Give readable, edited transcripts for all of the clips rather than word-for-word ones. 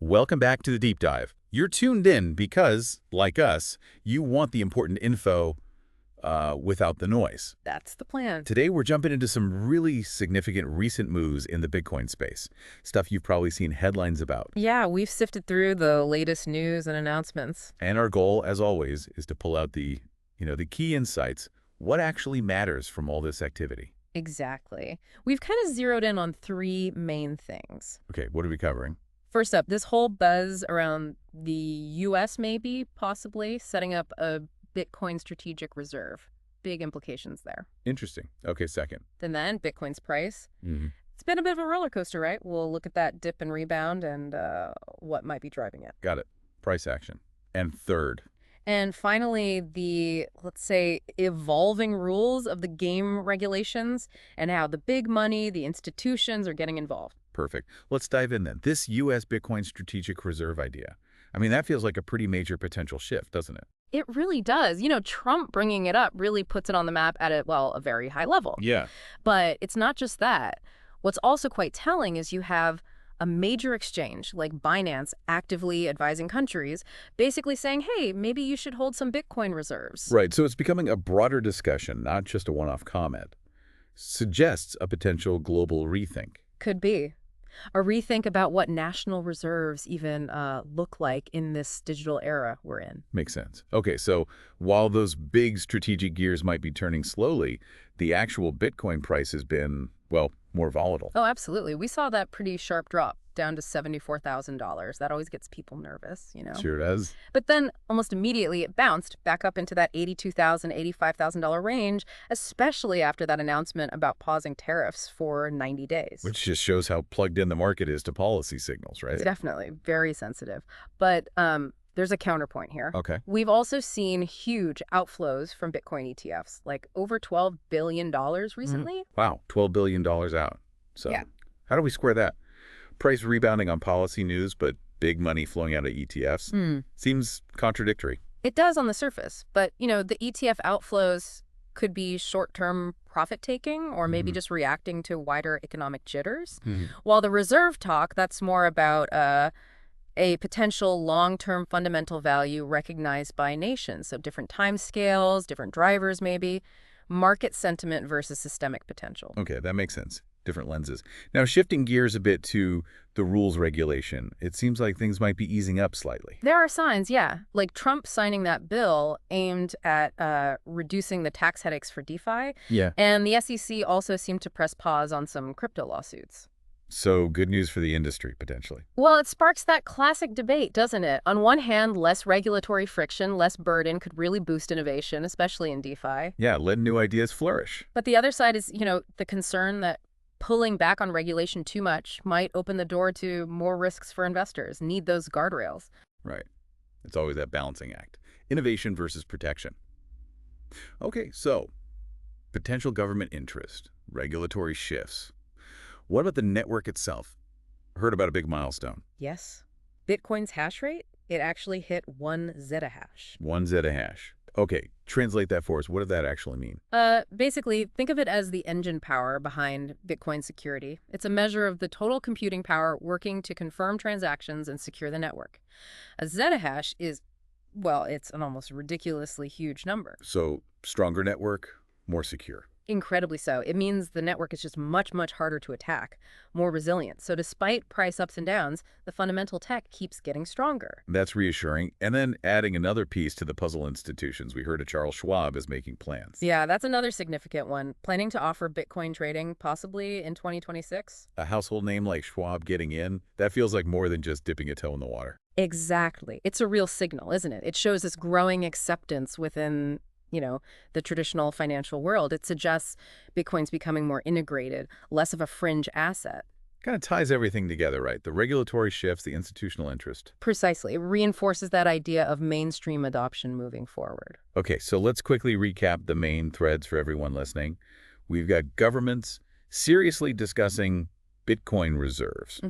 Welcome back to the Deep Dive. You're tuned in because, like us, you want the important info without the noise. That's the plan. Today, we're jumping into some really significant recent moves in the Bitcoin space, stuff you've probably seen headlines about. Yeah, we've sifted through the latest news and announcements. And our goal, as always, is to pull out the key insights, what actually matters from all this activity. Exactly. We've kind of zeroed in on three main things. Okay, what are we covering? First up, this whole buzz around the U.S. maybe, possibly, setting up a Bitcoin strategic reserve. Big implications there. Interesting. Okay, second. And then Bitcoin's price. Mm-hmm. It's been a bit of a roller coaster, right? We'll look at that dip and rebound and what might be driving it. Got it. Price action. And third. And finally, the, let's say, evolving rules of the game regulations and how the big money, the institutions are getting involved. Perfect. Let's dive in then. This U.S. Bitcoin strategic reserve idea. I mean, that feels like a pretty major potential shift, doesn't it? It really does. You know, Trump bringing it up really puts it on the map at a very high level. Yeah. But it's not just that. What's also quite telling is you have a major exchange like Binance actively advising countries, basically saying, hey, maybe you should hold some Bitcoin reserves. Right. So it's becoming a broader discussion, not just a one-off comment. Suggests a potential global rethink. Could be. A rethink about what national reserves even look like in this digital era we're in. Makes sense. Okay, so while those big strategic gears might be turning slowly, the actual Bitcoin price has been, well, more volatile. Oh, absolutely. We saw that pretty sharp drop down to $74,000. That always gets people nervous, you know? Sure does. But then almost immediately it bounced back up into that $82,000, $85,000 range, especially after that announcement about pausing tariffs for 90 days. Which just shows how plugged in the market is to policy signals, right? Definitely. Very sensitive. But there's a counterpoint here. Okay. We've also seen huge outflows from Bitcoin ETFs, like over $12 billion recently. Wow, $12 billion out. So yeah. How do we square that? Price rebounding on policy news, but big money flowing out of ETFs? Seems contradictory. It does on the surface. But, you know, the ETF outflows could be short-term profit-taking or maybe just reacting to wider economic jitters. While the reserve talk, that's more about a potential long-term fundamental value recognized by nations. So different time scales, different drivers maybe, market sentiment versus systemic potential. Okay, that makes sense. Different lenses. Now, shifting gears a bit to the rules regulation, it seems like things might be easing up slightly. There are signs, yeah. Like Trump signing that bill aimed at reducing the tax headaches for DeFi. Yeah. And the SEC also seemed to press pause on some crypto lawsuits. So good news for the industry, potentially. Well, it sparks that classic debate, doesn't it? On one hand, less regulatory friction, less burden could really boost innovation, especially in DeFi. Yeah, let new ideas flourish. But the other side is, you know, the concern that pulling back on regulation too much might open the door to more risks for investors. Need those guardrails. Right. It's always that balancing act. Innovation versus protection. Okay, so potential government interest, regulatory shifts. What about the network itself? Heard about a big milestone. Yes. Bitcoin's hash rate, it actually hit 1 zettahash. 1 zettahash. Okay, translate that for us. What does that actually mean? Basically, think of it as the engine power behind Bitcoin security. It's a measure of the total computing power working to confirm transactions and secure the network. A zettahash is, well, it's an almost ridiculously huge number. So, stronger network, more secure. Incredibly so. It means the network is just much, much harder to attack, more resilient. So despite price ups and downs, the fundamental tech keeps getting stronger. That's reassuring. And then adding another piece to the puzzle institutions. We heard of Charles Schwab is making plans. Yeah, that's another significant one. Planning to offer Bitcoin trading possibly in 2026. A household name like Schwab getting in, that feels like more than just dipping a toe in the water. Exactly. It's a real signal, isn't it? It shows this growing acceptance within the traditional financial world. It suggests Bitcoin's becoming more integrated, less of a fringe asset. Kind of ties everything together, right? The regulatory shifts, the institutional interest. Precisely. It reinforces that idea of mainstream adoption moving forward. Okay, so let's quickly recap the main threads for everyone listening. We've got governments seriously discussing Bitcoin reserves.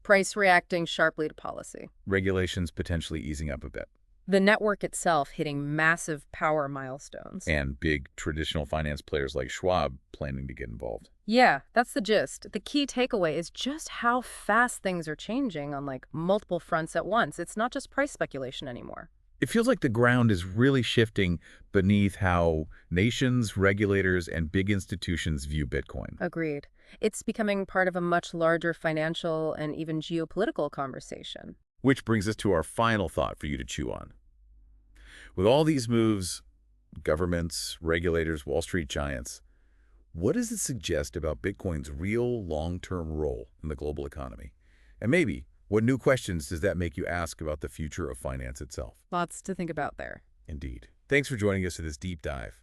Price reacting sharply to policy. Regulations potentially easing up a bit. The network itself hitting massive power milestones. And big traditional finance players like Schwab planning to get involved. Yeah, that's the gist. The key takeaway is just how fast things are changing on like multiple fronts at once. It's not just price speculation anymore. It feels like the ground is really shifting beneath how nations, regulators, and big institutions view Bitcoin. Agreed. It's becoming part of a much larger financial and even geopolitical conversation. Which brings us to our final thought for you to chew on. With all these moves, governments, regulators, Wall Street giants, what does it suggest about Bitcoin's real long-term role in the global economy? And maybe, what new questions does that make you ask about the future of finance itself? Lots to think about there. Indeed. Thanks for joining us for this deep dive.